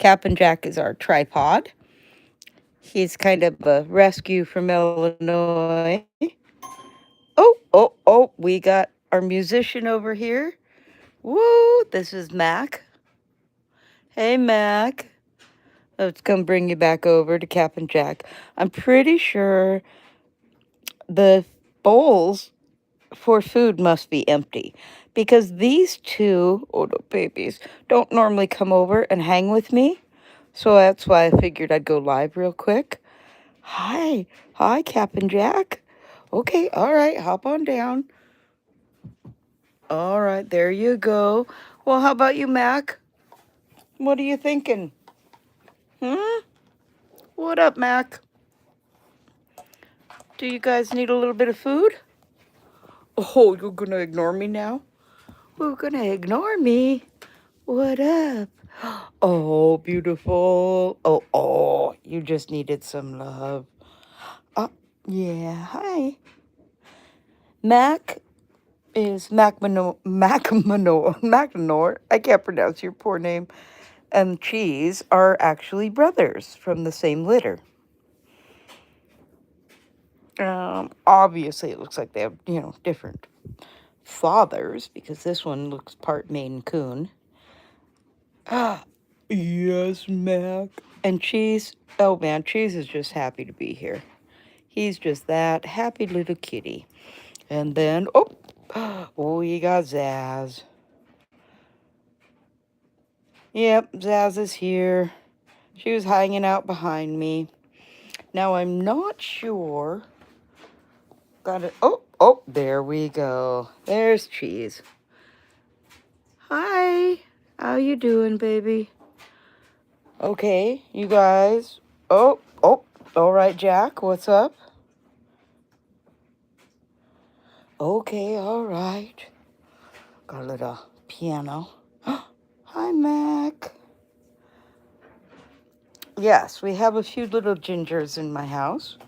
Cap and Jack is our tripod. He's kind of a rescue from Illinois. Oh, we got our musician over here. Woo, this is Mac. Hey, Mac. Let's come bring you back over to Cap and Jack. I'm pretty sure the bowls for food must be empty because these two, oh no, babies, don't normally come over and hang with me. So that's why I figured I'd go live real quick. Hi, Cap and Jack. Okay, all right, hop on down. All right, there you go. Well, how about you, Mac? What are you thinking? What up, Mac? Do you guys need a little bit of food? Oh, you're gonna ignore me now? You're gonna ignore me? What up? Oh, beautiful. Oh, you just needed some love. Oh, yeah, hi. Mac is Macklenor. I can't pronounce your poor name. And Cheese are actually brothers from the same litter. Obviously, it looks like they have, different fathers because this one looks part Maine Coon. Ah, yes, Mac. And Cheese, oh man, Cheese is just happy to be here. He's just that happy little kitty. And then, we got Zaz. Yep, Zaz is here. She was hanging out behind me. Now, I'm not sure. Got it. Oh, there we go. There's Cheese. Hi. How you doing, baby? Okay, you guys. Oh, all right, Jack, what's up? Okay, all right. Got a little piano. Hi, Mac. Yes, we have a few little gingers in my house.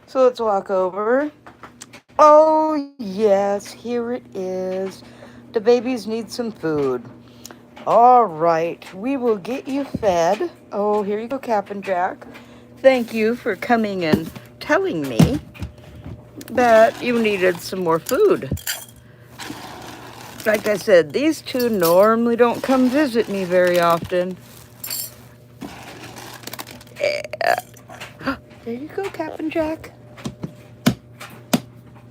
So let's walk over. Oh, yes, here it is. The babies need some food. All right, we will get you fed. Oh, here you go, Cap and Jack. Thank you for coming and telling me that you needed some more food. Like I said, these two normally don't come visit me very often. There you go, Cap and Jack.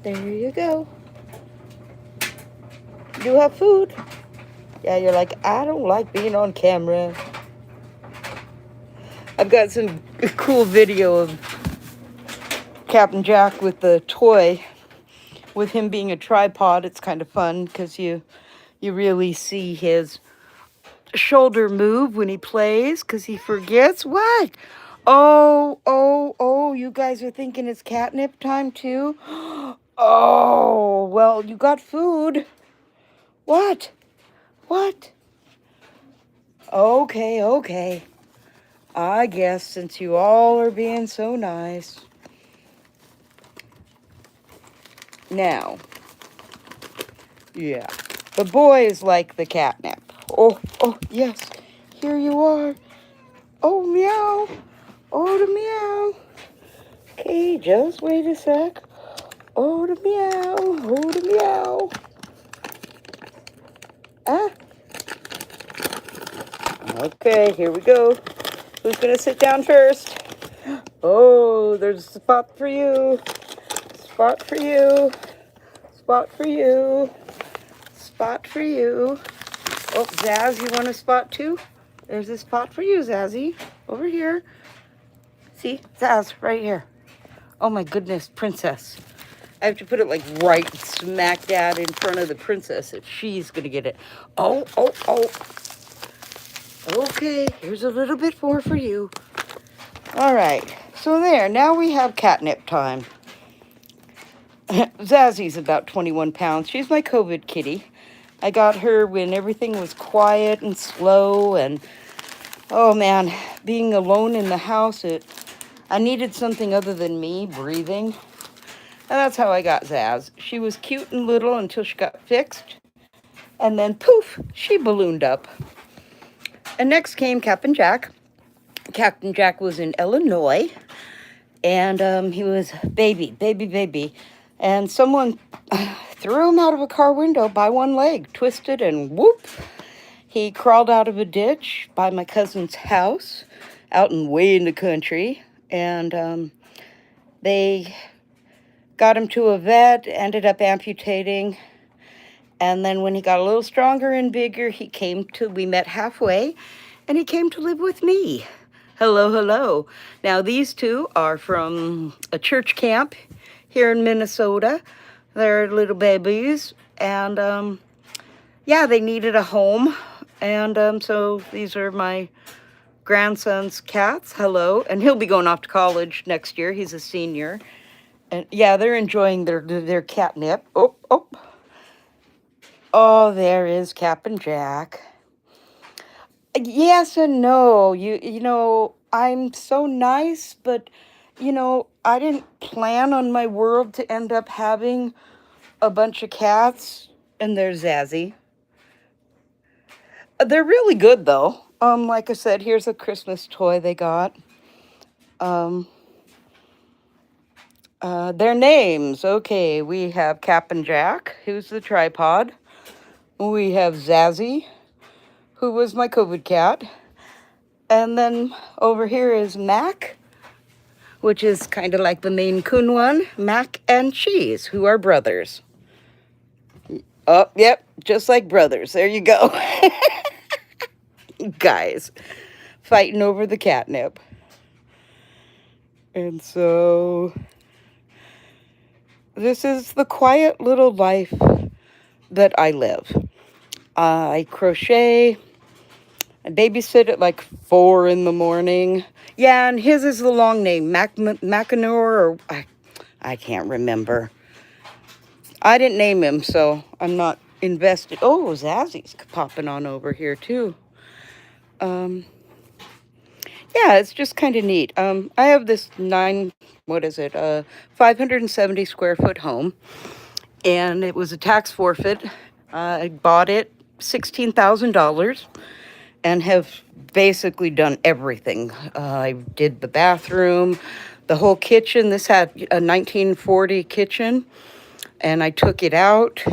There you go. You have food. Yeah, you're like, I don't like being on camera. I've got some cool video of Captain Jack with the toy, with him being a tripod. It's kind of fun because you really see his shoulder move when he plays because he forgets. What? Oh, you guys are thinking it's catnip time too? Oh, well, you got food. What? Okay. I guess since you all are being so nice. Now, yeah, the boys like the catnip. Oh, yes, here you are. Oh, meow. Oh, the meow. Okay, just wait a sec. Oh, the meow. Ah. Okay, here we go. Who's gonna sit down first? Oh, there's a spot for you. Spot for you. Oh, Zaz, you want a spot too? There's a spot for you, Zazzy. Over here. See, Zaz, right here. Oh my goodness, princess. I have to put it like right smack dab in front of the princess if she's gonna get it. Oh. Okay, here's a little bit more for you. All right, so there, now we have catnip time. Zazzy's about 21 pounds. She's my COVID kitty. I got her when everything was quiet and slow and, oh man, being alone in the house, I needed something other than me breathing. And that's how I got Zaz. She was cute and little until she got fixed. And then poof, she ballooned up. And next came Cap and Jack. Captain Jack was in Illinois, and he was baby. And someone threw him out of a car window by one leg, twisted, and whoop. He crawled out of a ditch by my cousin's house, out and way in the country. And they got him to a vet, ended up amputating. And then when he got a little stronger and bigger, we met halfway, and he came to live with me. Hello. Now, these two are from a church camp here in Minnesota. They're little babies, and yeah, they needed a home. And so these are my grandson's cats. Hello. And he'll be going off to college next year. He's a senior. And yeah, they're enjoying their catnip. Oh, there is Captain Jack. Yes and no. You know, I'm so nice, but I didn't plan on my world to end up having a bunch of cats. And there's Zazzy. They're really good though. Like I said, here's a Christmas toy they got. Their names. Okay, we have Captain Jack, who's the tripod. We have Zazzy, who was my COVID cat. And then over here is Mac, which is kind of like the Maine Coon one. Mac and Cheese, who are brothers. Oh, yep, just like brothers. There you go. Guys, fighting over the catnip. And so this is the quiet little life that I live. I crochet. I babysit at like 4 in the morning. Yeah, and his is the long name, Macanor, or I can't remember. I didn't name him, so I'm not invested. Oh, Zazzy's popping on over here too. Yeah, it's just kind of neat. I have this 570 square foot home, and it was a tax forfeit. I bought it $16,000 and have basically done everything. I did the bathroom, the whole kitchen. This had a 1940 kitchen, and I took it out.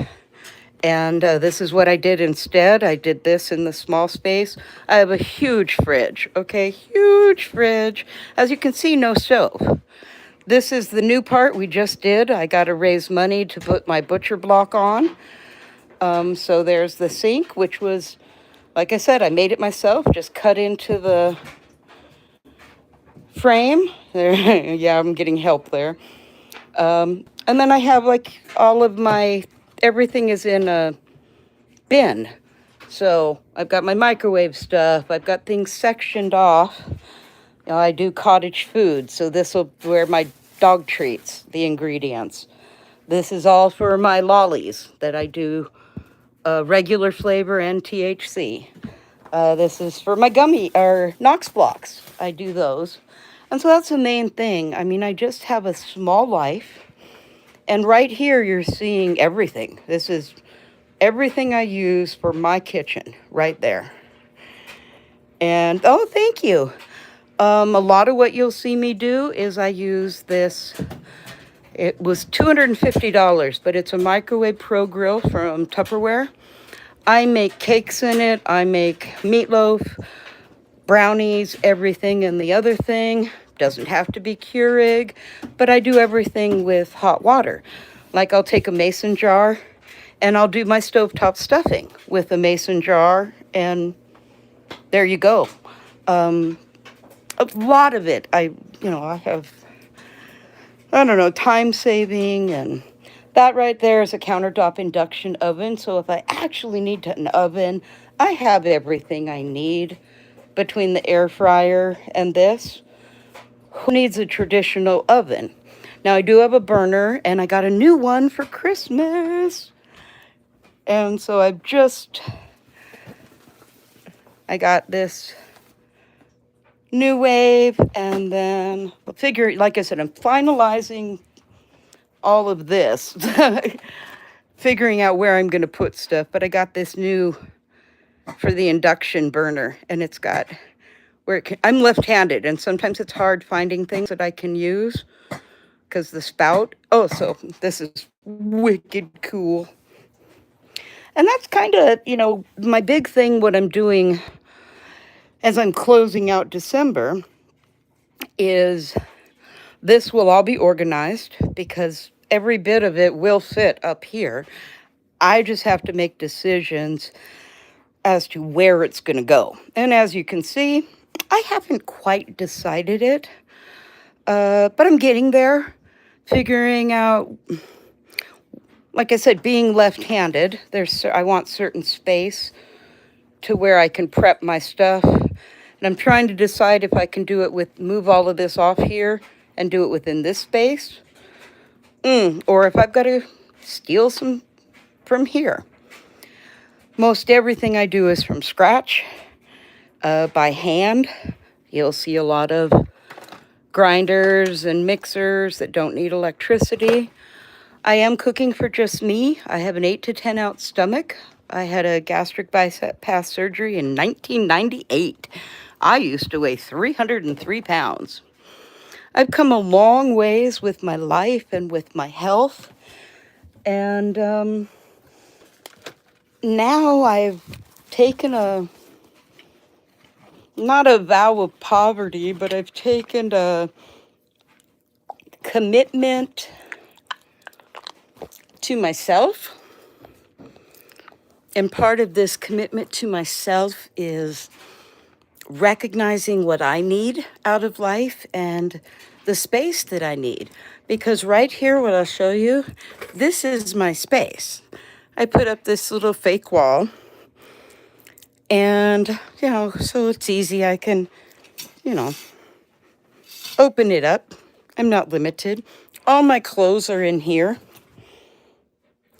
And this is what I did instead. I did this in the small space. I have a huge fridge, okay? Huge fridge. As you can see, no stove. This is the new part we just did. I got to raise money to put my butcher block on. So there's the sink, which was, like I said, I made it myself. Just cut into the frame. There, yeah, I'm getting help there. And then I have like all of everything is in a bin. So I've got my microwave stuff. I've got things sectioned off. I do cottage food. So this will where my dog treats, the ingredients. This is all for my lollies that I do regular flavor and THC. This is for my gummy or Knox blocks. I do those. And so that's the main thing. I mean, I just have a small life. And right here, you're seeing everything. This is everything I use for my kitchen, right there. And, oh, thank you. A lot of what you'll see me do is I use this. It was $250, but it's a Microwave Pro Grill from Tupperware. I make cakes in it. I make meatloaf, brownies, everything. And the other thing, doesn't have to be Keurig, but I do everything with hot water. Like I'll take a mason jar and I'll do my stovetop stuffing with a mason jar, and there you go. A lot of it, I have, time saving, and that right there is a countertop induction oven. So if I actually need an oven, I have everything I need between the air fryer and this. Who needs a traditional oven? Now, I do have a burner, and I got a new one for Christmas. And so I got this new wave, and then like I said, I'm finalizing all of this, figuring out where I'm going to put stuff. But I got this new for the induction burner, and it's got where it can, I'm left-handed, and sometimes it's hard finding things that I can use because the spout. Oh, so this is wicked cool. And that's kind of, my big thing, what I'm doing as I'm closing out December is this will all be organized because every bit of it will fit up here. I just have to make decisions as to where it's going to go. And as you can see, I haven't quite decided it, but I'm getting there, figuring out, like I said, being left-handed, I want certain space to where I can prep my stuff. And I'm trying to decide if I can do it move all of this off here and do it within this space, or if I've got to steal some from here. Most everything I do is from scratch, by hand. You'll see a lot of grinders and mixers that don't need electricity. I am cooking for just me. I have an 8 to 10 ounce stomach. I had a gastric bypass surgery in 1998. I used to weigh 303 pounds. I've come a long ways with my life and with my health. And now I've taken not a vow of poverty, but I've taken a commitment to myself. And part of this commitment to myself is recognizing what I need out of life and the space that I need. Because right here, what I'll show you, this is my space. I put up this little fake wall. And, so it's easy. I can, open it up. I'm not limited. All my clothes are in here.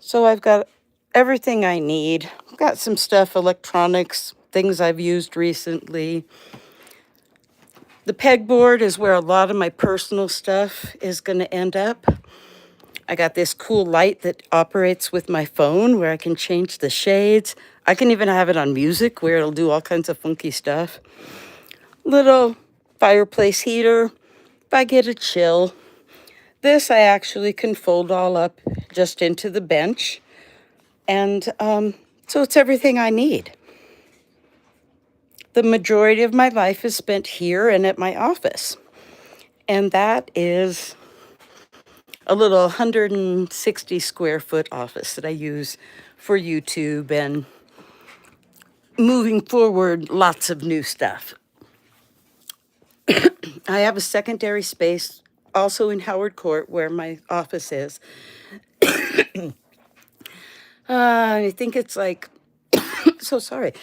So I've got everything I need. I've got some stuff, electronics, things I've used recently. The pegboard is where a lot of my personal stuff is going to end up. I got this cool light that operates with my phone where I can change the shades. I can even have it on music where it'll do all kinds of funky stuff. Little fireplace heater if I get a chill. This I actually can fold all up just into the bench. And so it's everything I need. The majority of my life is spent here and at my office. And that is a little 160 square foot office that I use for YouTube and moving forward, lots of new stuff. I have a secondary space also in Howard Court where my office is. I think it's like, so sorry.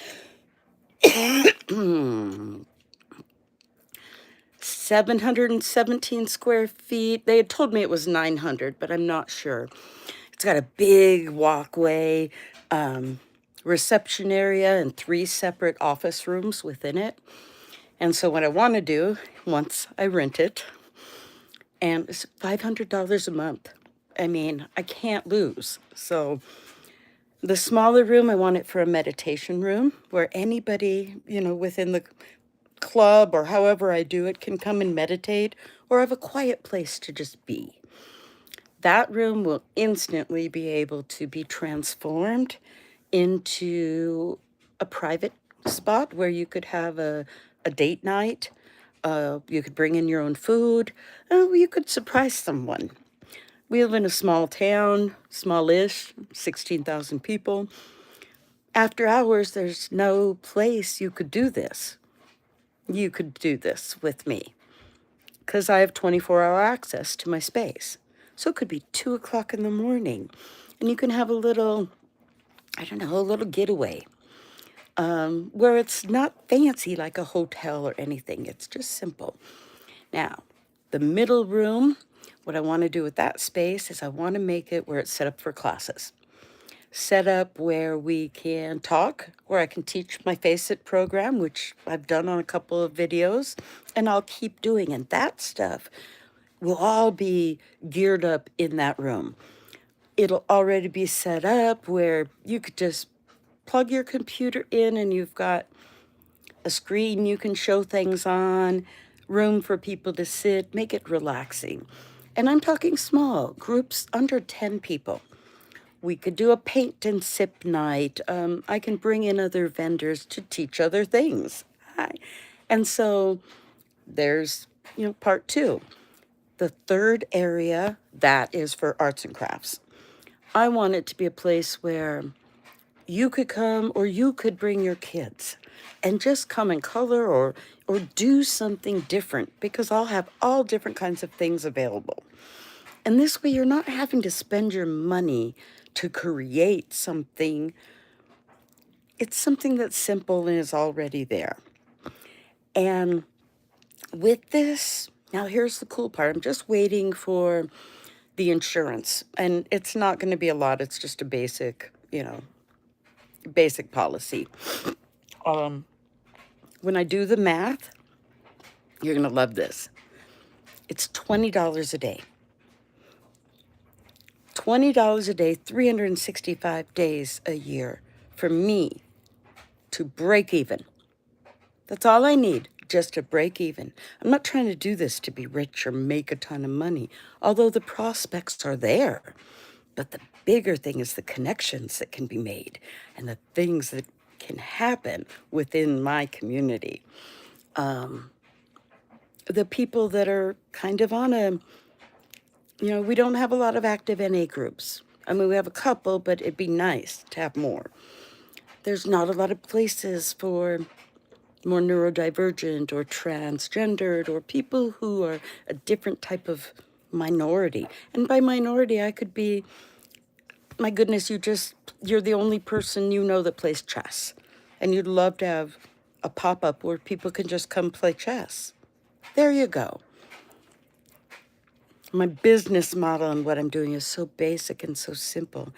717 square feet. They had told me it was 900, but I'm not sure. It's got a big walkway, reception area, and 3 separate office rooms within it. And so what I want to do, once I rent it, and it's $500 a month. I mean, I can't lose. So the smaller room, I want it for a meditation room where anybody, within the club or however I do it can come and meditate or have a quiet place to just be. That room will instantly be able to be transformed into a private spot where you could have a date night. You could bring in your own food. You could surprise someone. We live in a small town, smallish, 16,000 people. After hours, there's no place you could do this. You could do this with me because I have 24-hour access to my space. So it could be 2 o'clock in the morning and you can have a little getaway where it's not fancy like a hotel or anything. It's just simple. Now, the middle room, what I want to do with that space is I want to make it where it's set up for classes. Set up where we can talk, where I can teach my Face It program, which I've done on a couple of videos, and I'll keep doing. And that stuff will all be geared up in that room. It'll already be set up where you could just plug your computer in and you've got a screen you can show things on, room for people to sit, make it relaxing. And I'm talking small, groups under 10 people. We could do a paint and sip night. I can bring in other vendors to teach other things. Hi. And so there's, part two. The third area, that is for arts and crafts. I want it to be a place where you could come or you could bring your kids and just come and color or do something different, because I'll have all different kinds of things available. And this way you're not having to spend your money to create something. It's something that's simple and is already there. And with this, now here's the cool part. I'm just waiting for the insurance, and it's not going to be a lot. It's just a basic, basic policy. When I do the math, you're going to love this. It's $20 a day. $20 a day, 365 days a year for me to break even. That's all I need, just to break even. I'm not trying to do this to be rich or make a ton of money, although the prospects are there. But the bigger thing is the connections that can be made and the things that can happen within my community. The people that are kind of on a, we don't have a lot of active NA groups. I mean, we have a couple, but it'd be nice to have more. There's not a lot of places for more neurodivergent or transgendered or people who are a different type of minority. And by minority, I could be, my goodness, you're the only person you know that plays chess. And you'd love to have a pop-up where people can just come play chess. There you go. My business model and what I'm doing is so basic and so simple.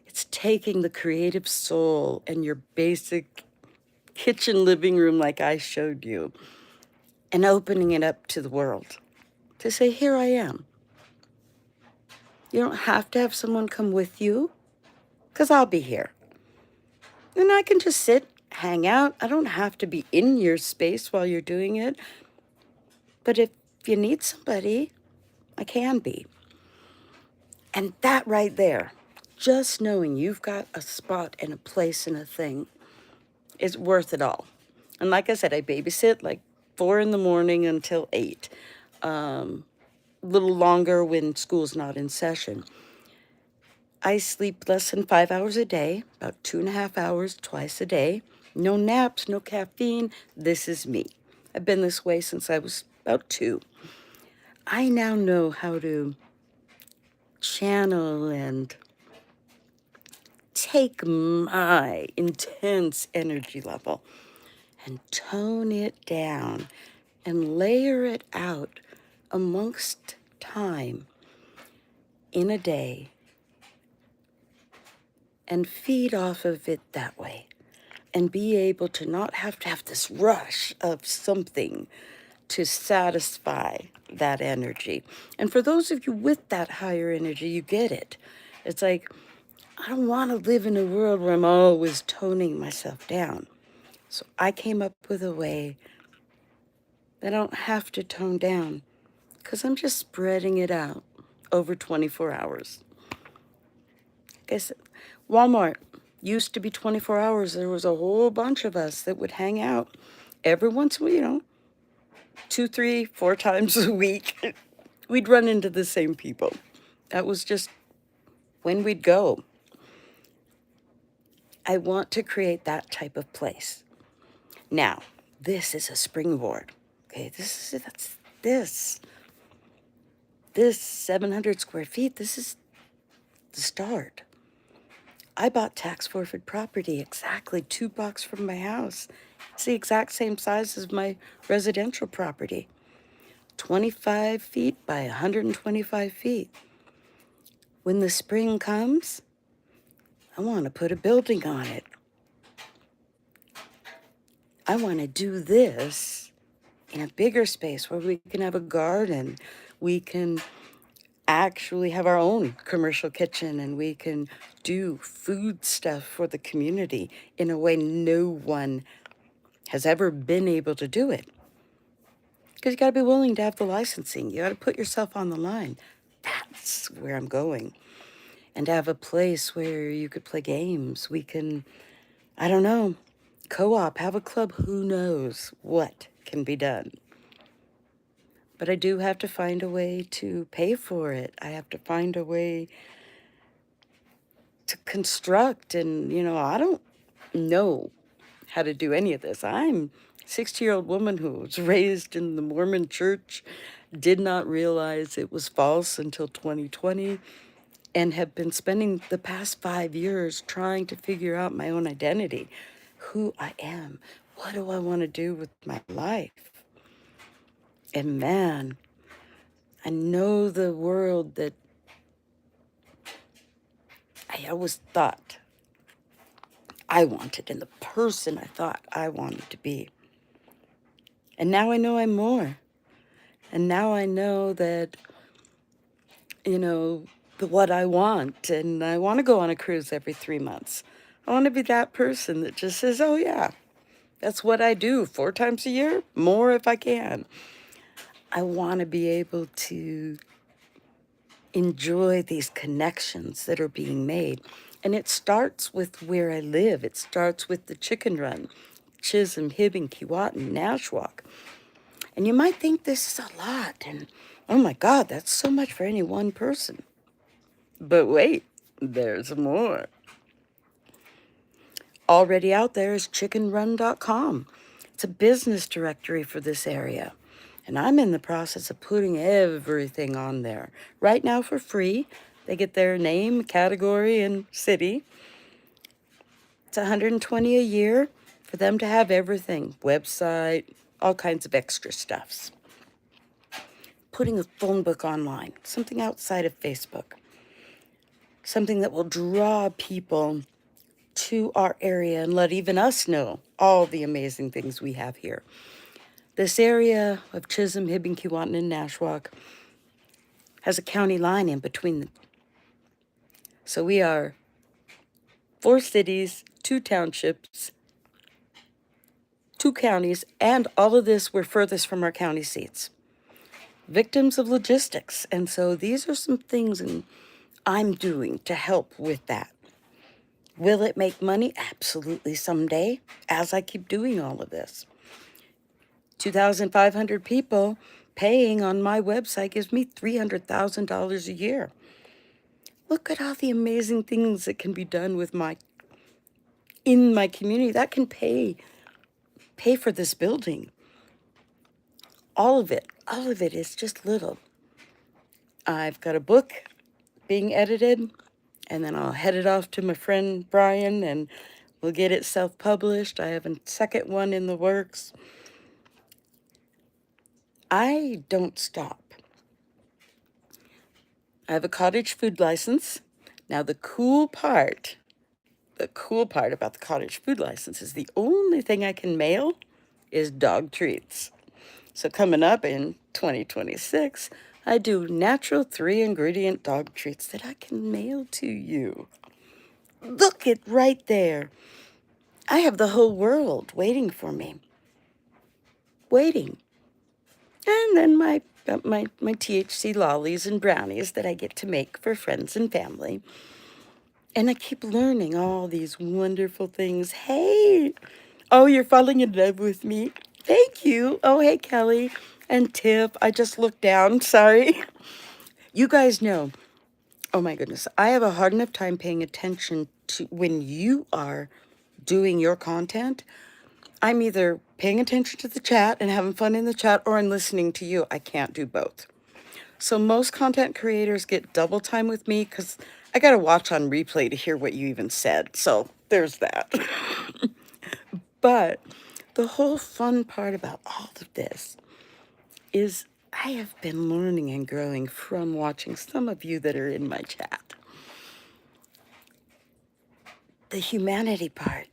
It's taking the creative soul and your basic kitchen living room like I showed you and opening it up to the world to say, here I am. You don't have to have someone come with you, because I'll be here. And I can just sit, hang out. I don't have to be in your space while you're doing it. But if you need somebody, I can be. And that right there, just knowing you've got a spot and a place and a thing, is worth it all. And like I said, I babysit like 4 in the morning until 8. A little longer when school's not in session. I sleep less than 5 hours a day, about 2.5 hours twice a day. No naps, no caffeine. This is me. I've been this way since I was about 2. I now know how to channel and take my intense energy level and tone it down and layer it out amongst time in a day and feed off of it that way and be able to not have to have this rush of something to satisfy that energy. And for those of you with that higher energy, you get it. It's like, I don't want to live in a world where I'm always toning myself down. So I came up with a way that I don't have to tone down, because I'm just spreading it out over 24 hours. Guess Walmart used to be 24 hours. There was a whole bunch of us that would hang out every once in a while, 2, 3, 4 times a week. We'd run into the same people. That was just when we'd go. I want to create that type of place. Now, this is a springboard. Okay, this 700 square feet, this is the start. I bought tax forfeit property exactly 2 blocks from my house. It's the exact same size as my residential property. 25 feet by 125 feet. When the spring comes, I want to put a building on it. I want to do this in a bigger space where we can have a garden. We can actually have our own commercial kitchen, and we can do food stuff for the community in a way no one has ever been able to do it. Because you got to be willing to have the licensing. You got to put yourself on the line. That's where I'm going. And to have a place where you could play games. We can, I don't know, co-op, have a club. Who knows what can be done. But I do have to find a way to pay for it. I have to find a way to construct. And, I don't know how to do any of this. I'm a 60-year-old woman who was raised in the Mormon church, did not realize it was false until 2020, and have been spending the past 5 years trying to figure out my own identity, who I am, what do I want to do with my life? And man, I know the world that I always thought I wanted and the person I thought I wanted to be. And now I know I'm more. And now I know that, what I want. And I want to go on a cruise every 3 months. I want to be that person that just says, oh, yeah, that's what I do 4 times a year, more if I can. I want to be able to enjoy these connections that are being made. And it starts with where I live. It starts with the Chicken Run, Chisholm, Hibbing, Keewatin, Nashwauk. And you might think this is a lot. And, oh my God, that's so much for any one person. But wait, there's more. Already out there is chickenrun.com. It's a business directory for this area. And I'm in the process of putting everything on there. Right now for free. They get their name, category, and city. It's $120 a year for them to have everything. Website, all kinds of extra stuffs. Putting a phone book online, something outside of Facebook. Something that will draw people to our area and let even us know all the amazing things we have here. This area of Chisholm, Hibbing, Keewatin, and Nashwauk has a county line in between them. So we are 4 cities, 2 townships, 2 counties, and all of this we're furthest from our county seats. Victims of logistics. And so these are some things I'm doing to help with that. Will it make money? Absolutely someday, as I keep doing all of this. 2,500 people paying on my website gives me $300,000 a year. Look at all the amazing things that can be done with in my community that can pay for this building. All of it is just little. I've got a book being edited, and then I'll head it off to my friend Brian, and we'll get it self-published. I have a second one in the works. I don't stop. I have a cottage food license. Now, the cool part about the cottage food license is the only thing I can mail is dog treats. So coming up in 2026, I do natural 3-ingredient dog treats that I can mail to you. Look it right there. I have the whole world waiting for me. Waiting. And then my THC lollies and brownies that I get to make for friends and family. And I keep learning all these wonderful things. Hey, oh, you're falling in love with me. Thank you. Oh, hey, Kelly and Tiff. I just looked down. Sorry. You guys know, oh my goodness, I have a hard enough time paying attention to when you are doing your content. I'm either paying attention to the chat and having fun in the chat, or I'm listening to you. I can't do both. So most content creators get double time with me because I got to watch on replay to hear what you even said. So there's that. But the whole fun part about all of this is I have been learning and growing from watching some of you that are in my chat. The humanity part.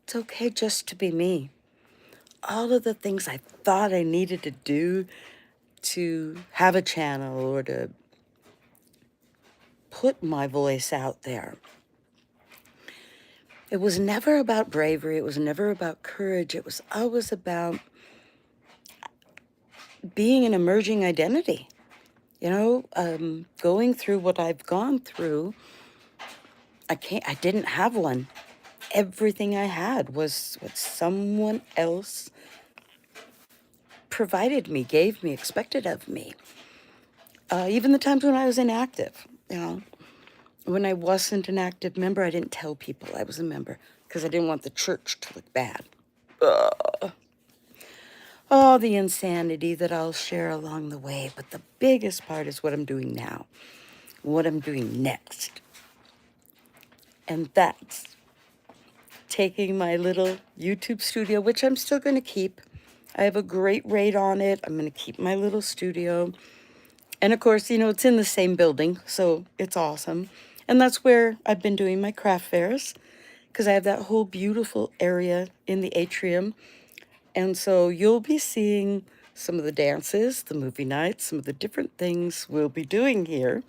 It's okay just to be me. All of the things I thought I needed to do to have a channel or to put my voice out there. It was never about bravery. It was never about courage. It was always about being an emerging identity. Going through what I've gone through, I didn't have one. Everything I had was what someone else provided me, gave me, expected of me. Even the times when I was inactive, when I wasn't an active member, I didn't tell people I was a member because I didn't want the church to look bad. Oh, the insanity that I'll share along the way. But the biggest part is what I'm doing now, what I'm doing next. And that's taking my little YouTube studio, which I'm still going to keep. I have a great rate on it. I'm going to keep my little studio. And of course, it's in the same building, so it's awesome. And that's where I've been doing my craft fairs, because I have that whole beautiful area in the atrium. And so you'll be seeing some of the dances, the movie nights, some of the different things we'll be doing here.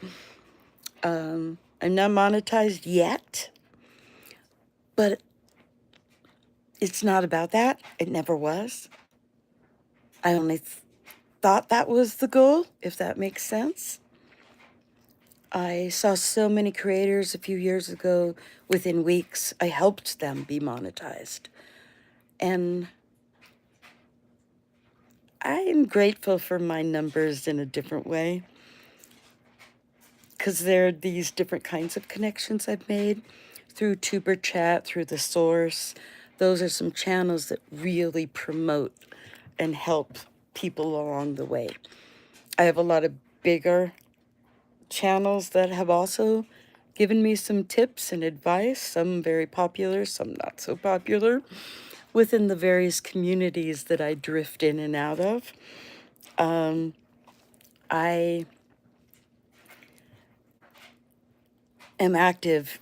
I'm not monetized yet, but it's not about that. It never was. I only thought that was the goal, if that makes sense. I saw so many creators a few years ago, within weeks, I helped them be monetized. And I am grateful for my numbers in a different way, because there are these different kinds of connections I've made through Tuber Chat, through The Source. Those are some channels that really promote and help people along the way. I have a lot of bigger channels that have also given me some tips and advice, some very popular, some not so popular, within the various communities that I drift in and out of. I am active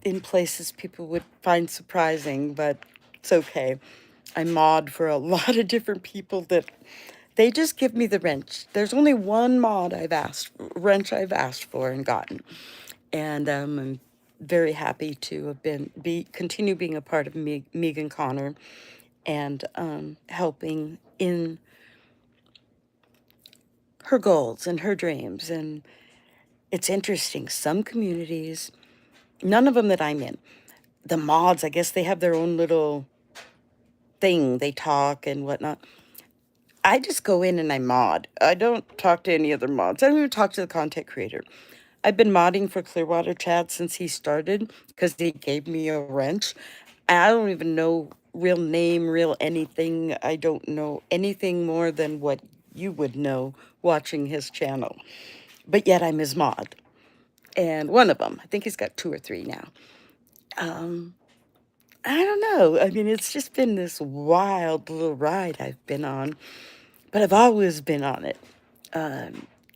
in places people would find surprising, but it's okay. I mod for a lot of different people that they just give me the wrench. There's only one wrench I've asked for and gotten. And I'm very happy to have continue being a part of Megan Connor and helping in her goals and her dreams. And it's interesting, some communities, none of them that I'm in, the mods, I guess they have their own little thing, they talk and whatnot. I just go in and I mod. I don't talk to any other mods. I don't even talk to the content creator. I've been modding for Clearwater Chat since he started because he gave me a wrench. I don't even know real name, real anything. I don't know anything more than what you would know watching his channel. But yet I'm his mod. And one of them, I think he's got 2 or 3 now. I don't know. I mean, it's just been this wild little ride I've been on, but I've always been on it.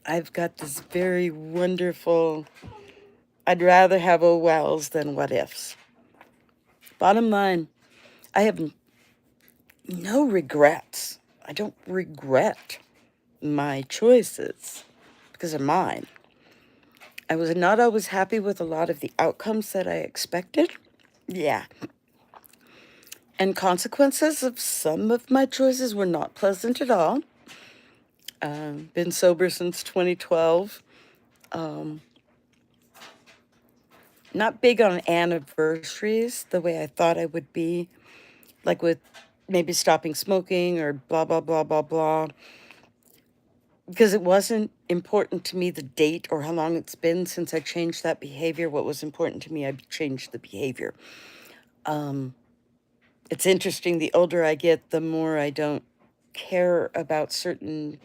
I've got this very wonderful, I'd rather have oh wells than what ifs. Bottom line, I have no regrets. I don't regret my choices because they're mine. I was not always happy with a lot of the outcomes that I expected. Yeah. And consequences of some of my choices were not pleasant at all. Been sober since 2012. Not big on anniversaries the way I thought I would be, like with maybe stopping smoking or blah, blah, blah, blah, blah. Because it wasn't important to me the date or how long it's been since I changed that behavior. What was important to me, I changed the behavior. It's interesting, the older I get, the more I don't care about certain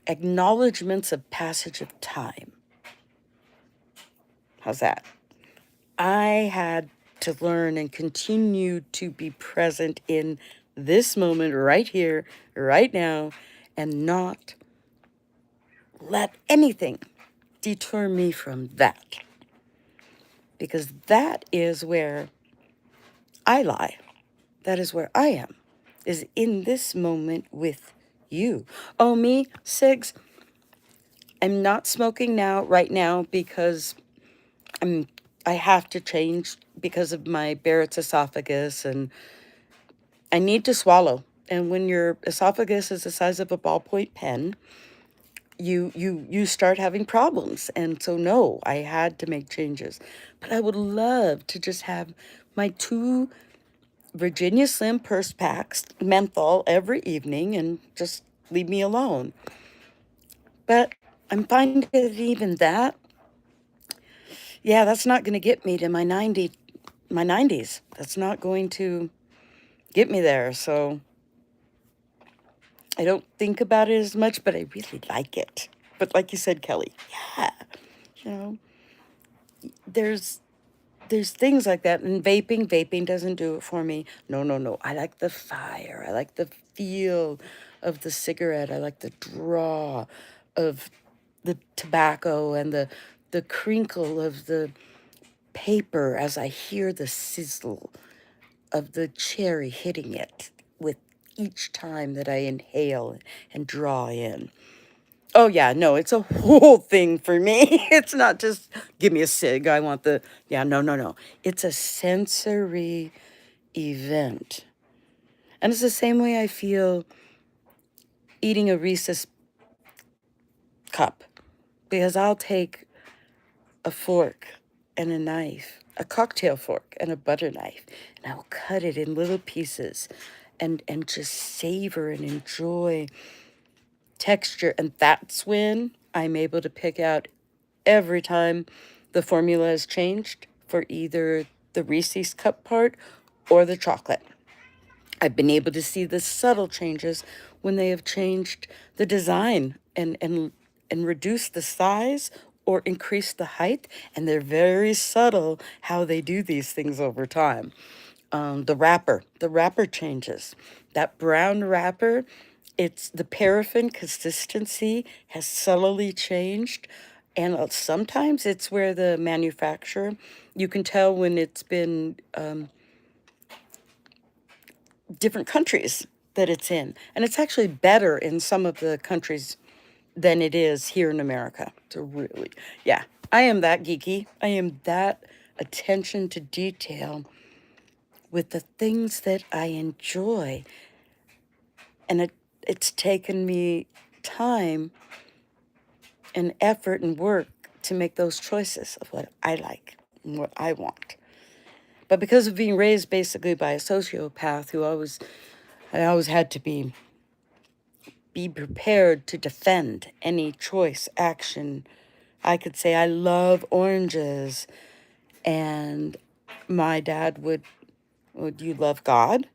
acknowledgments of passage of time. How's that? I had to learn and continue to be present in this moment right here, right now, and not let anything detour me from that. Because that is where I lie. That is where I am, is in this moment with you. Oh, me, cigs, I'm not smoking now, right now, because I'm I have to change because of my Barrett's esophagus, and I need to swallow. And when your esophagus is the size of a ballpoint pen, you start having problems. And so no, I had to make changes. But I would love to just have my 2 Virginia Slim purse packs, menthol every evening, and just leave me alone. But I'm finding that even that, yeah, that's not going to get me to my 90s. That's not going to get me there. So I don't think about it as much, but I really like it. But like you said, Kelly, yeah, you know, there's things like that. And vaping doesn't do it for me. No, no, no. I like the fire. I like the feel of the cigarette. I like the draw of the tobacco and the crinkle of the paper as I hear the sizzle of the cherry hitting it with each time that I inhale and draw in. Oh yeah, no, it's a whole thing for me. It's not just give me a cig. I want the yeah, no, no, no. It's a sensory event. And it's the same way I feel eating a Reese's cup because I'll take a fork and a knife, a cocktail fork and a butter knife, and I will cut it in little pieces and just savor and enjoy texture. And that's when I'm able to pick out every time the formula has changed for either the Reese's cup part or the chocolate. I've been able to see the subtle changes when they have changed the design and reduced the size or increased the height. And they're very subtle how they do these things over time. The wrapper changes. That brown wrapper, it's the paraffin consistency has subtly changed. And sometimes it's where the manufacturer, you can tell when it's been different countries that it's in. And it's actually better in some of the countries than it is here in America. So really, yeah, I am that geeky. I am that attention to detail with the things that I enjoy. And it's taken me time and effort and work to make those choices of what I like and what I want. But because of being raised basically by a sociopath who I always had to be prepared to defend any choice, action. I could say, I love oranges. And my dad would you love God?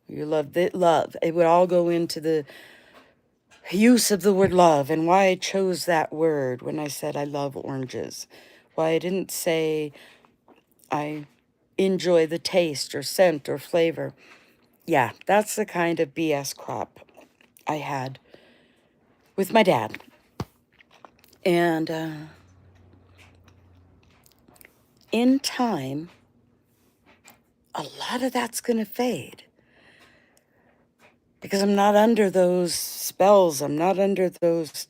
You love the love. It would all go into the use of the word love and why I chose that word when I said I love oranges. Why I didn't say I enjoy the taste or scent or flavor. Yeah, that's the kind of BS crop I had with my dad. And in time, a lot of that's going to fade because I'm not under those spells. I'm not under those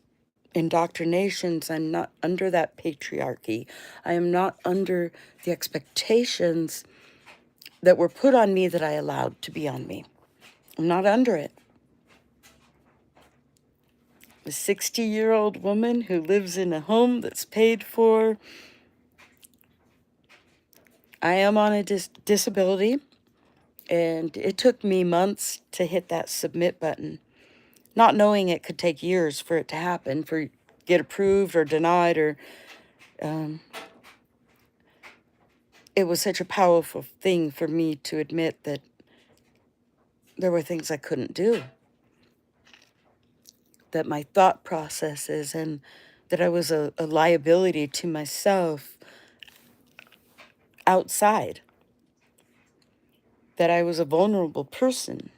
indoctrinations. I'm not under that patriarchy. I am not under the expectations that were put on me that I allowed to be on me. I'm not under it. A 60-year-old woman who lives in a home that's paid for. I am on a disability, and it took me months to hit that submit button, not knowing it could take years for it to happen, for get approved or denied, or it was such a powerful thing for me to admit that there were things I couldn't do, that my thought processes and that I was a liability to myself outside, that I was a vulnerable person,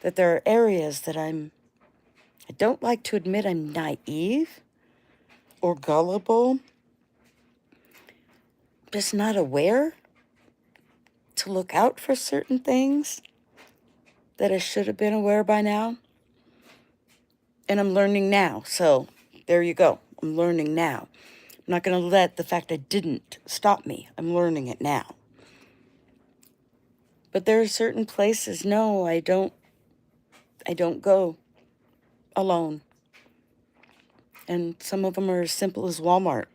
that there are areas that I don't like to admit I'm naive or gullible, just not aware to look out for certain things that I should have been aware by now. And I'm learning now. So there you go. I'm learning now. I'm not going to let the fact I didn't stop me. I'm learning it now. But there are certain places, no, I don't go alone. And some of them are as simple as Walmart.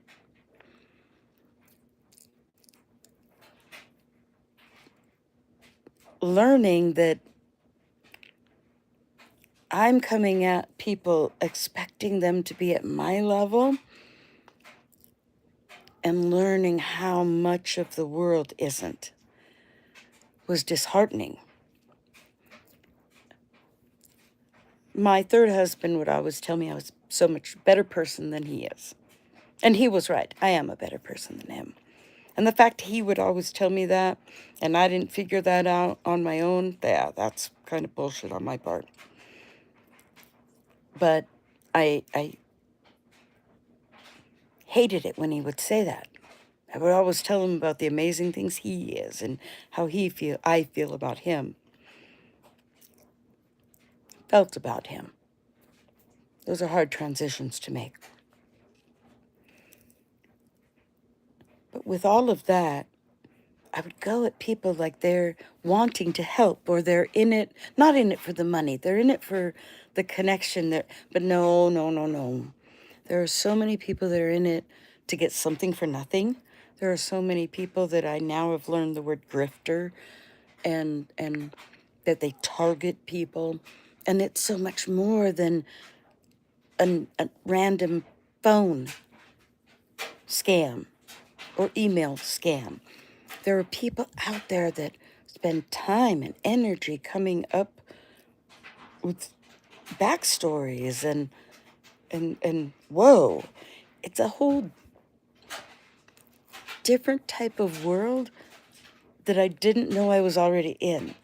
Learning that I'm coming at people expecting them to be at my level, and learning how much of the world isn't was disheartening. My third husband would always tell me I was so much better person than he is. And he was right. I am a better person than him. And the fact he would always tell me that, and I didn't figure that out on my own, yeah, that's kind of bullshit on my part. But I hated it when he would say that. I would always tell him about the amazing things he is and how I feel about him, felt about him. Those are hard transitions to make. But with all of that, I would go at people like they're wanting to help, or they're in it, not in it for the money, they're in it for the connection there. But no, no, no, no. There are so many people that are in it to get something for nothing. There are so many people that I now have learned the word grifter, and that they target people. And it's so much more than a random phone scam or email scam. There are people out there that spend time and energy coming up with backstories and whoa, it's a whole different type of world that I didn't know I was already in,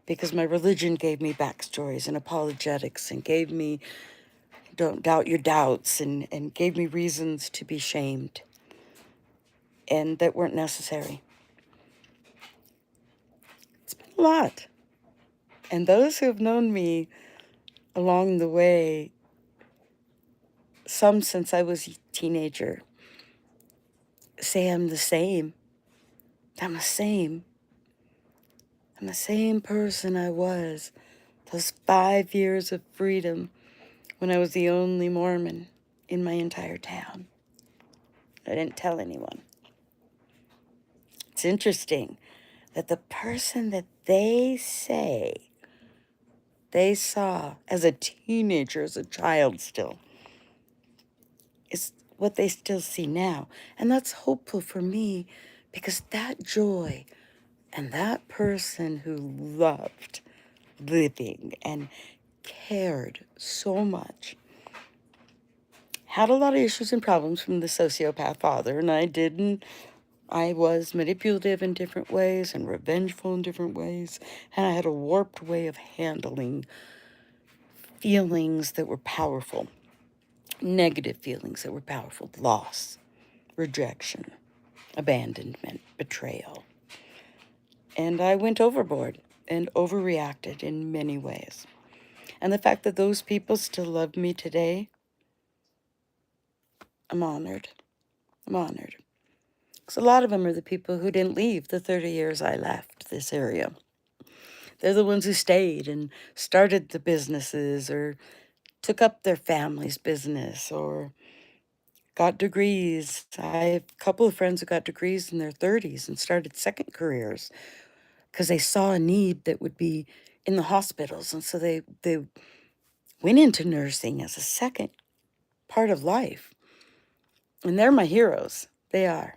because my religion gave me backstories and apologetics and gave me don't doubt your doubts and gave me reasons to be shamed, and that weren't necessary. It's been a lot. And those who have known me along the way, some since I was a teenager, say I'm the same. I'm the same. I'm the same person I was those 5 years of freedom when I was the only Mormon in my entire town. I didn't tell anyone. It's interesting that the person that they say they saw as a teenager, as a child still, is what they still see now. And that's hopeful for me, because that joy and that person who loved living and cared so much had a lot of issues and problems from the sociopath father, and I was manipulative in different ways and revengeful in different ways, and I had a warped way of handling feelings that were powerful, negative feelings that were powerful: loss, rejection, abandonment, betrayal. And I went overboard and overreacted in many ways. And the fact that those people still love me today, I'm honored. I'm honored. Because a lot of them are the people who didn't leave the 30 years I left this area. They're the ones who stayed and started the businesses, or took up their family's business, or got degrees. I have a couple of friends who got degrees in their 30s and started second careers because they saw a need that would be in the hospitals. And so they went into nursing as a second part of life. And they're my heroes. They are.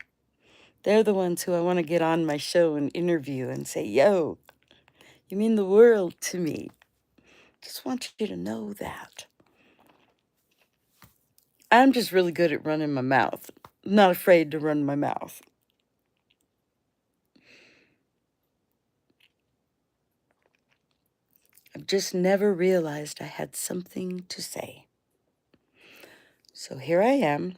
They're the ones who I want to get on my show and interview and say, yo, you mean the world to me. Just want you to know that. I'm just really good at running my mouth. Not afraid to run my mouth. I've just never realized I had something to say. So here I am.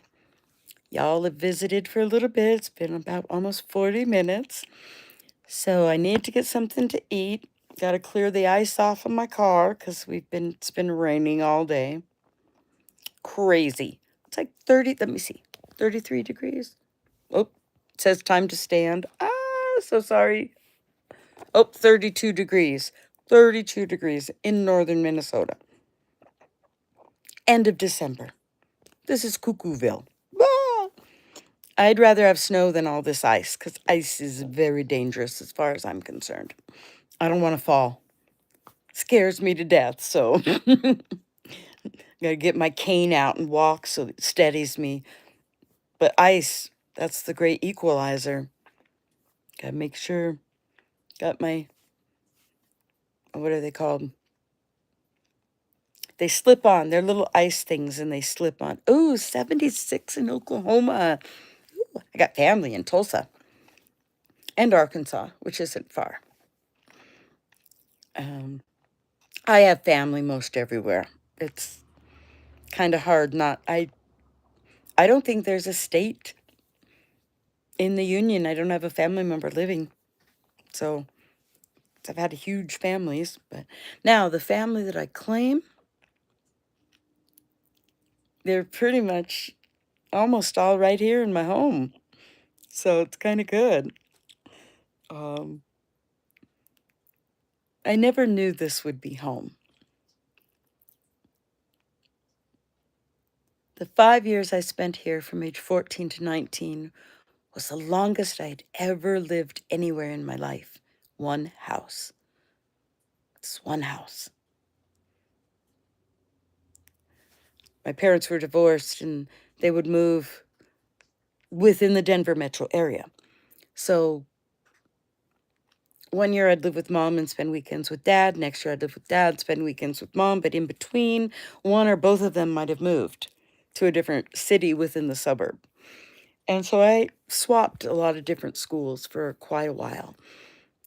Y'all have visited for a little bit. It's been about almost 40 minutes. So I need to get something to eat. Got to clear the ice off of my car because it's been raining all day. Crazy. It's like 30, let me see, 33 degrees. Oh, it says time to stand. So sorry. Oh, 32 degrees. 32 degrees in northern Minnesota. End of December. This is Cuckooville. Ah! I'd rather have snow than all this ice, because ice is very dangerous as far as I'm concerned. I don't want to fall. Scares me to death, so gotta get my cane out and walk so it steadies me. But ice, that's the great equalizer. Gotta make sure, got my, what are they called? They slip on. They're little ice things and they slip on. Ooh, 76 in Oklahoma. Ooh, I got family in Tulsa and Arkansas, which isn't far. I have family most everywhere. It's kind of hard not. I don't think there's a state in the union I don't have a family member living. So I've had huge families, but now the family that I claim, they're pretty much almost all right here in my home. So it's kind of good. I never knew this would be home. The 5 years I spent here from age 14 to 19 was the longest I'd ever lived anywhere in my life. One house. It's one house. My parents were divorced and they would move within the Denver metro area. So one year I'd live with mom and spend weekends with dad. Next year I'd live with dad, spend weekends with mom. But in between, one or both of them might have moved to a different city within the suburb. And so I swapped a lot of different schools for quite a while.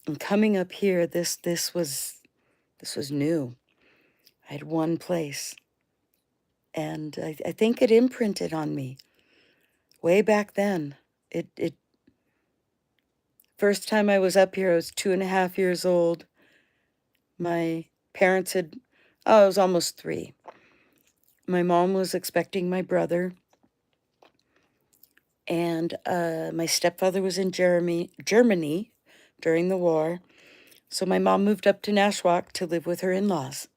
And coming up here, this was new. I had one place. And I think it imprinted on me way back then. It first time I was up here, I was 2.5 years old. My parents had, I was almost 3. My mom was expecting my brother. And my stepfather was in Germany during the war. So my mom moved up to Nashwauk to live with her in-laws.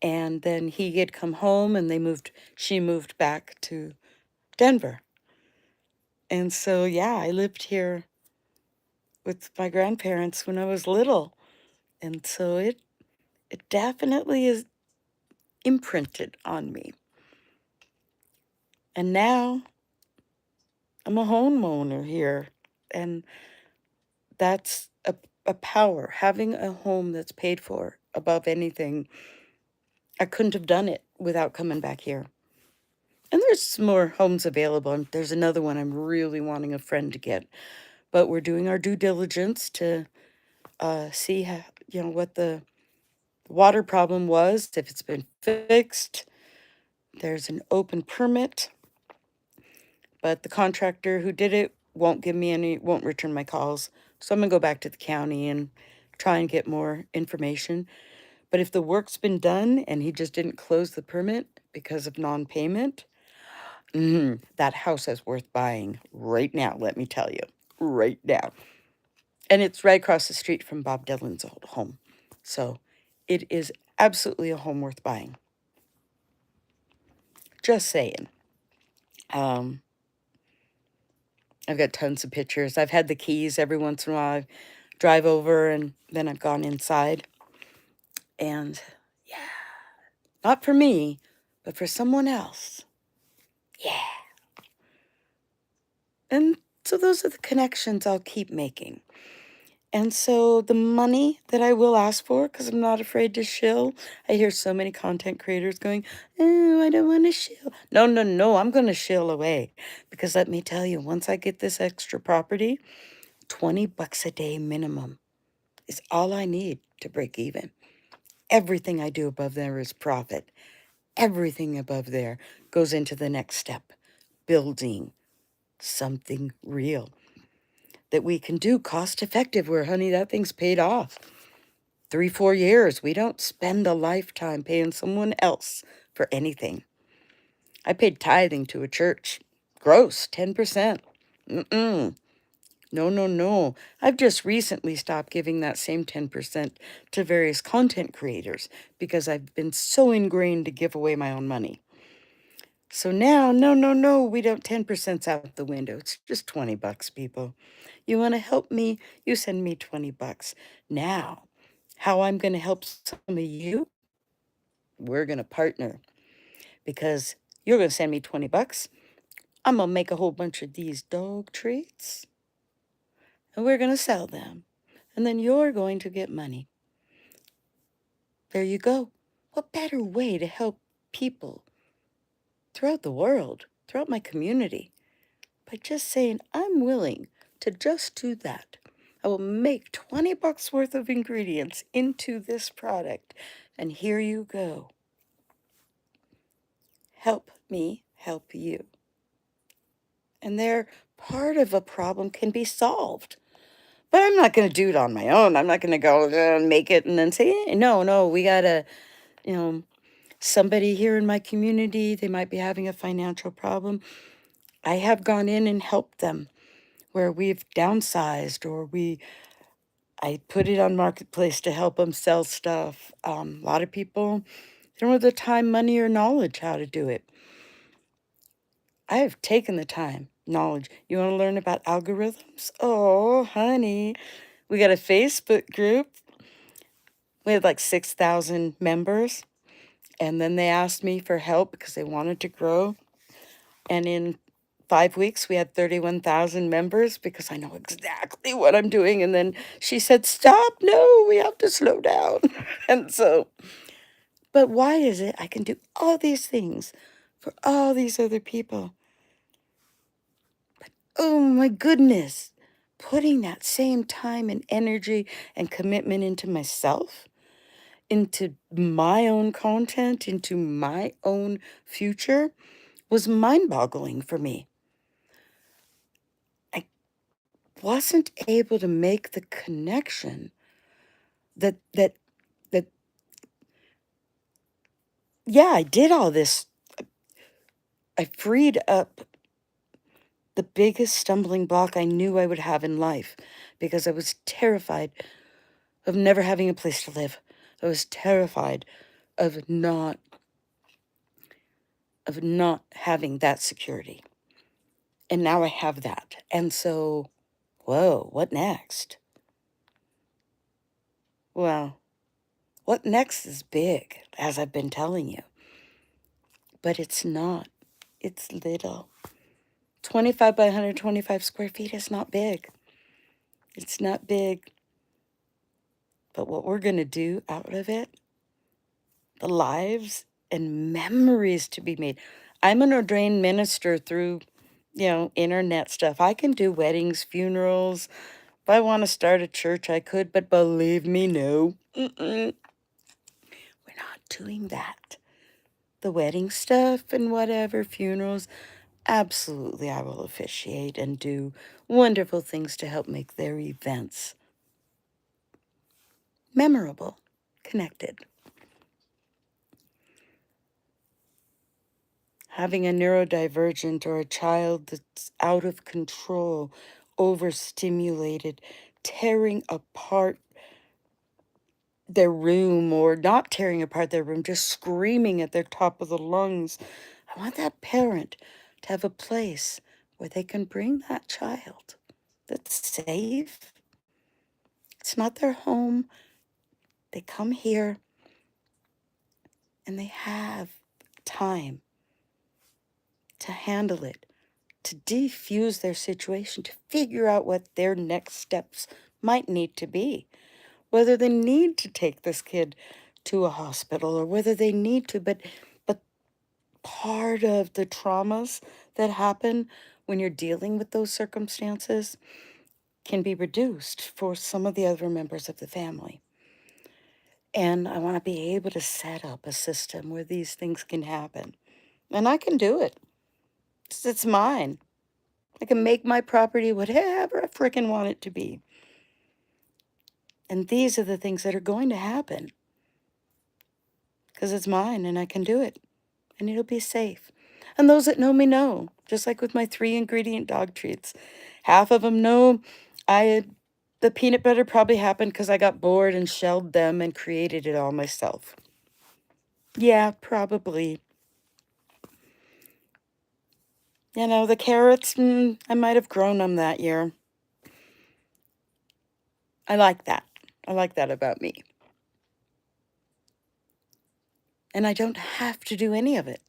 And then he had come home and she moved back to Denver. And so, yeah, I lived here with my grandparents when I was little. And so it definitely is imprinted on me. And now I'm a homeowner here. And that's a power. Having a home that's paid for above anything. I couldn't have done it without coming back here. And there's some more homes available. And there's another one I'm really wanting a friend to get. But we're doing our due diligence to see how, what the water problem was, if it's been fixed. There's an open permit, but the contractor who did it won't return my calls. So I'm gonna go back to the county and try and get more information. But if the work's been done and he just didn't close the permit because of non-payment, that house is worth buying right now, let me tell you, right now. And it's right across the street from Bob Dylan's old home. So it is absolutely a home worth buying. Just saying. I've got tons of pictures. I've had the keys every once in a while. I drive over and then I've gone inside. And yeah, not for me, but for someone else. Yeah. And so those are the connections I'll keep making. And so the money that I will ask for, because I'm not afraid to shill. I hear so many content creators going, oh, I don't want to shill. No, no, no, I'm going to shill away. Because let me tell you, once I get this extra property, $20 a day minimum is all I need to break even. Everything I do above there is profit. Everything above there goes into the next step, building something real that we can do cost effective where, honey, that thing's paid off. 3-4 years. We don't spend a lifetime paying someone else for anything. I paid tithing to a church Gross, 10%. Mm-mm. No, no, no. I've just recently stopped giving that same 10% to various content creators because I've been so ingrained to give away my own money. So now, no, no, no, we don't 10%'s out the window. It's just 20 bucks, people. You want to help me? You send me 20 bucks. Now, how I'm going to help some of you? We're going to partner because you're going to send me 20 bucks. I'm going to make a whole bunch of these dog treats and we're going to sell them. And then you're going to get money. There you go. What better way to help people throughout the world, throughout my community, by just saying, I'm willing to just do that. I will make 20 bucks worth of ingredients into this product. And here you go. Help me help you. And their part of a problem can be solved. But I'm not going to do it on my own. I'm not going to go and make it and then say, no, no, we got to, somebody here in my community, they might be having a financial problem. I have gone in and helped them where we've downsized or I put it on Marketplace to help them sell stuff. A lot of people don't have the time, money, or knowledge how to do it. I have taken the time, knowledge. You want to learn about algorithms? Oh, honey. We got a Facebook group. We had like 6,000 members. And then they asked me for help because they wanted to grow. And in 5 weeks, we had 31,000 members because I know exactly what I'm doing. And then she said, stop, no, we have to slow down. And so, but why is it I can do all these things for all these other people? Oh my goodness, putting that same time and energy and commitment into myself, into my own content, into my own future was mind-boggling for me. I wasn't able to make the connection that yeah, I did all this. I freed up the biggest stumbling block I knew I would have in life because I was terrified of never having a place to live. I was terrified of not having that security. And now I have that. And so, whoa, what next? Well, what next is big, as I've been telling you. But it's not. It's little. 25 by 125 square feet is not big. It's not big. But what we're going to do out of it, the lives and memories to be made. I'm an ordained minister through, internet stuff. I can do weddings, funerals. If I want to start a church, I could, but believe me, no. We're not doing that. The wedding stuff and whatever, funerals, absolutely I will officiate and do wonderful things to help make their events memorable, connected. Having a neurodivergent or a child that's out of control, overstimulated, tearing apart their room or not tearing apart their room, just screaming at their top of the lungs. I want that parent to have a place where they can bring that child that's safe. It's not their home. They come here and they have time to handle it, to defuse their situation, to figure out what their next steps might need to be. Whether they need to take this kid to a hospital or whether they need to, but part of the traumas that happen when you're dealing with those circumstances can be reduced for some of the other members of the family. And I want to be able to set up a system where these things can happen. And I can do it. It's mine. I can make my property whatever I frickin' want it to be. And these are the things that are going to happen. Because it's mine and I can do it. And it'll be safe. And those that know me know just like with my 3-ingredient dog treats. Half of them know the peanut butter probably happened because I got bored and shelled them and created it all myself. Yeah, probably. You know, the carrots, I might have grown them that year. I like that. I like that about me. And I don't have to do any of it.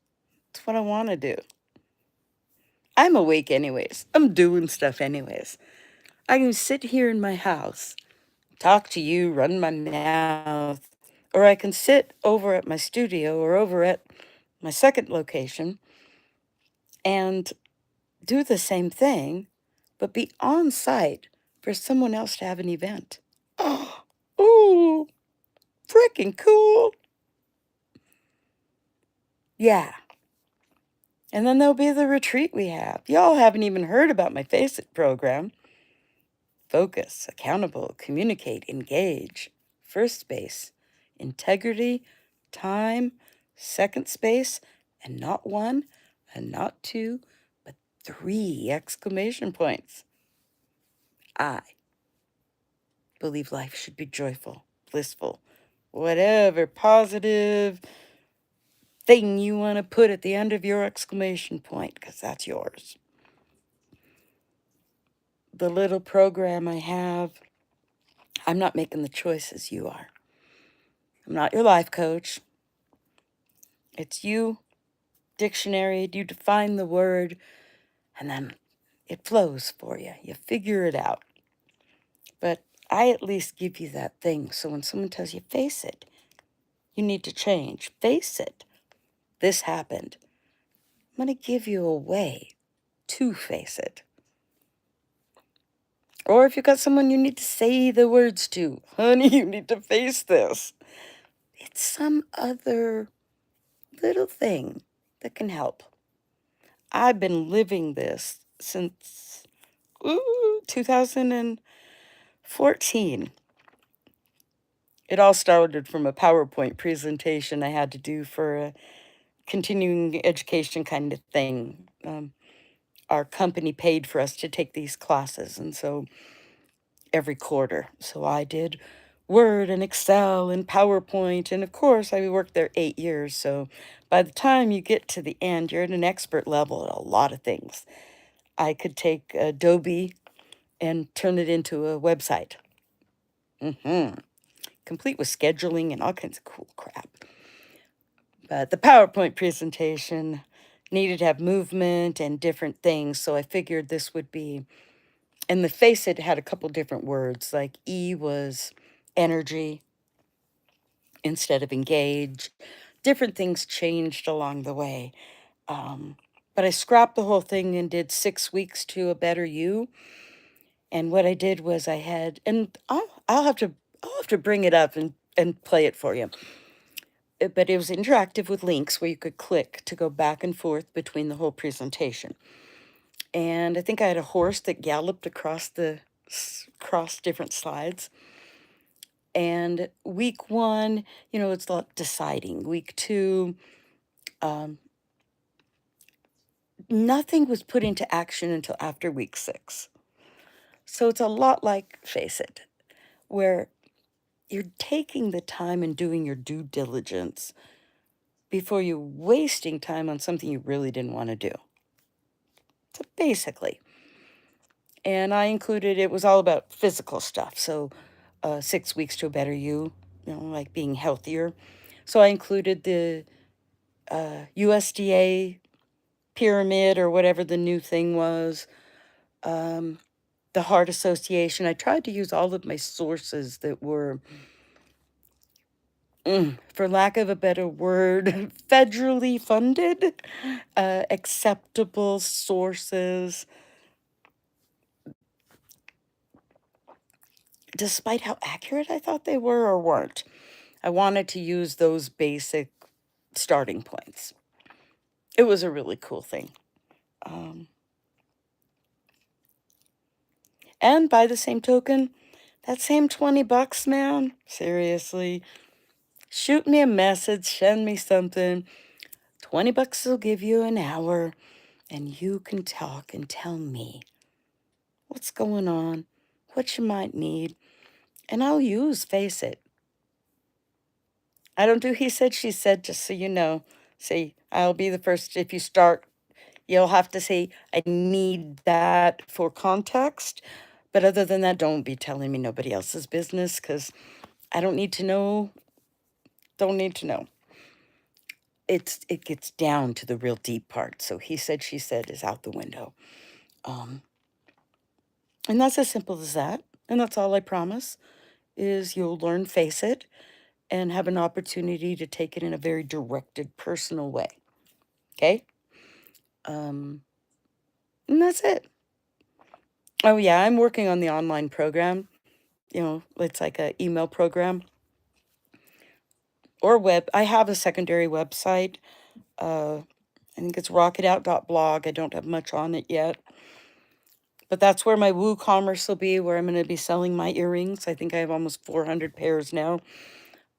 It's what I want to do. I'm awake anyways. I'm doing stuff anyways. I can sit here in my house, talk to you, run my mouth, or I can sit over at my studio or over at my second location and do the same thing, but be on site for someone else to have an event. Oh, ooh, freaking cool. Yeah. And then there'll be the retreat we have. Y'all haven't even heard about my Face It program. Focus, accountable, communicate, engage. First space, integrity, time, second space, and not one, and not two, but 3 exclamation points. I believe life should be joyful, blissful, whatever positive thing you want to put at the end of your exclamation point, because that's yours. The little program I have, I'm not making the choices, you are. I'm not your life coach. It's you, dictionary, you define the word, and then it flows for you. You figure it out. But I at least give you that thing, so when someone tells you, face it, you need to change. Face it. This happened. I'm going to give you a way to face it. Or if you've got someone you need to say the words to, honey, you need to face this. It's some other little thing that can help. I've been living this since 2014. It all started from a PowerPoint presentation I had to do for a continuing education kind of thing. Our company paid for us to take these classes, and so every quarter. So I did Word and Excel and PowerPoint, and of course I worked there 8 years. So by the time you get to the end, you're at an expert level at a lot of things. I could take Adobe and turn it into a website. Complete with scheduling and all kinds of cool crap. But the PowerPoint presentation needed to have movement and different things, so I figured this would be, and the face it had a couple different words, like E was energy instead of engage. Different things changed along the way. But I scrapped the whole thing and did 6 weeks to a better you. And what I did was I had, and I'll have to bring it up and play it for you. But it was interactive with links where you could click to go back and forth between the whole presentation. And I think I had a horse that galloped across different slides. And week 1, it's like deciding. Week 2, nothing was put into action until after week 6. So it's a lot like Face It, where you're taking the time and doing your due diligence before you're wasting time on something you really didn't want to do. So basically, and I included, it was all about physical stuff. So 6 weeks to a better you, like being healthier. So I included the USDA pyramid or whatever the new thing was, the Heart Association. I tried to use all of my sources that were, for lack of a better word, federally funded, acceptable sources, despite how accurate I thought they were or weren't. I wanted to use those basic starting points. It was a really cool thing. And by the same token, that same $20, man, seriously, shoot me a message, send me something. $20 will give you an hour, and you can talk and tell me what's going on, what you might need, and I'll use Face It. I don't do he said, she said, just so you know. See, I'll be the first. If you start, you'll have to say, I need that for context. But other than that, don't be telling me nobody else's business, because I don't need to know. Don't need to know. It gets down to the real deep part. So he said, she said is out the window. Um, and that's as simple as that. And that's all I promise is you'll learn Face It and have an opportunity to take it in a very directed, personal way. Okay? And that's it. Oh, yeah, I'm working on the online program. You know, it's like an email program or web. I have a secondary website. I think it's rocketout.blog. I don't have much on it yet. But that's where my WooCommerce will be, where I'm going to be selling my earrings. I think I have almost 400 pairs now.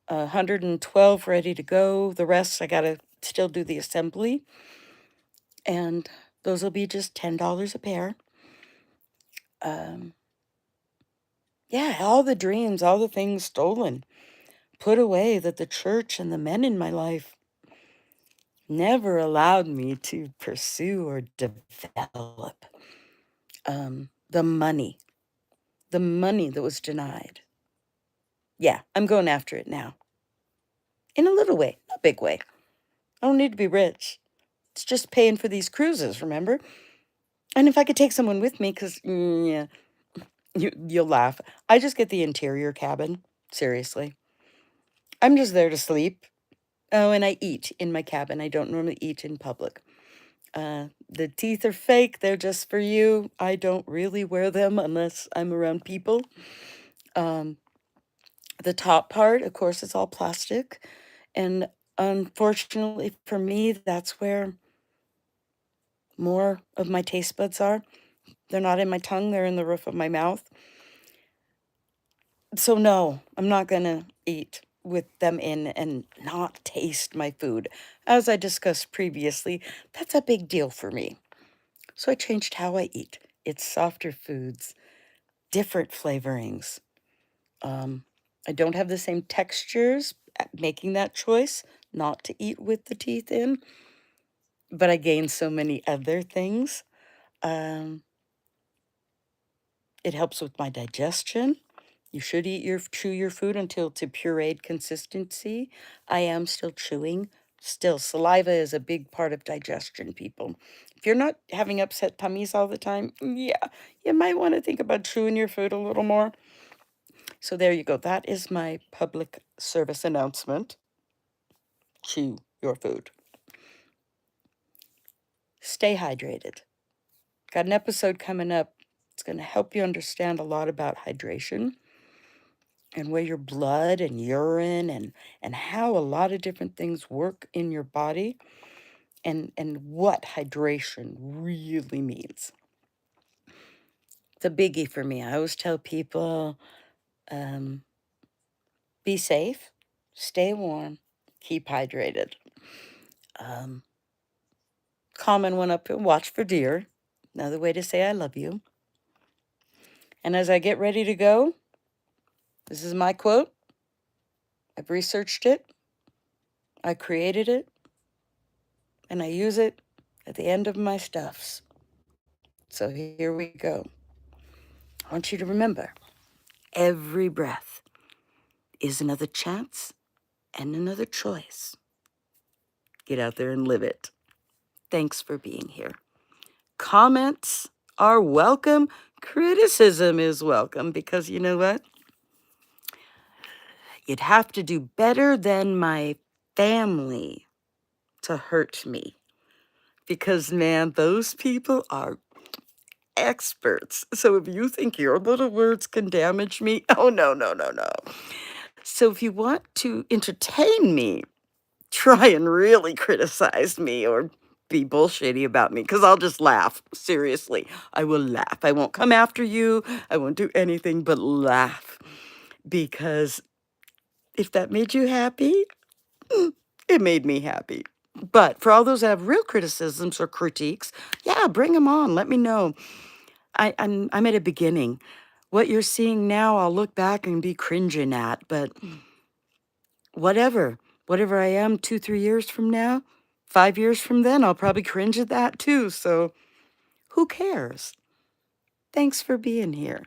112 ready to go. The rest, I got to still do the assembly. And those will be just $10 a pair. Yeah, all the dreams, all the things stolen, put away that the church and the men in my life never allowed me to pursue or develop. The money that was denied. Yeah, I'm going after it now. In a little way, not a big way. I don't need to be rich. It's just paying for these cruises, remember? And if I could take someone with me, because, yeah, you'll laugh. I just get the interior cabin, seriously. I'm just there to sleep. Oh, and I eat in my cabin. I don't normally eat in public. The teeth are fake. They're just for you. I don't really wear them unless I'm around people. The top part, of course, is all plastic. And unfortunately for me, that's where more of my taste buds are. They're not in my tongue. They're in the roof of my mouth. So no, I'm not going to eat with them in and not taste my food. As I discussed previously, that's a big deal for me. So I changed how I eat. It's softer foods, different flavorings. I don't have the same textures making that choice not to eat with the teeth in, but I gained so many other things. It helps with my digestion. You should chew your food until it's a pureed consistency. I am still chewing. Still, saliva is a big part of digestion, people. If you're not having upset tummies all the time, yeah, you might want to think about chewing your food a little more. So there you go. That is my public service announcement. Chew your food. Stay hydrated. Got an episode coming up. It's going to help you understand a lot about hydration and where your blood and urine and how a lot of different things work in your body and what hydration really means. It's a biggie for me. I always tell people, be safe, stay warm, keep hydrated. Common one up here, watch for deer. Another way to say I love you. And as I get ready to go, this is my quote. I've researched it. I created it. And I use it at the end of my stuffs. So here we go. I want you to remember, every breath is another chance and another choice. Get out there and live it. Thanks for being here. Comments are welcome. Criticism is welcome because you know what? You'd have to do better than my family to hurt me. Because, man, those people are experts. So if you think your little words can damage me, oh, no, no, no, no. So if you want to entertain me, try and really criticize me or be bullshitty about me, because I'll just laugh. Seriously, I will laugh. I won't come after you. I won't do anything but laugh. Because if that made you happy, it made me happy. But for all those that have real criticisms or critiques, yeah, bring them on. Let me know. I'm at a beginning. What you're seeing now, I'll look back and be cringing at, but whatever. Whatever I am 2, 3 years from now, 5 years from then, I'll probably cringe at that too. So who cares? Thanks for being here.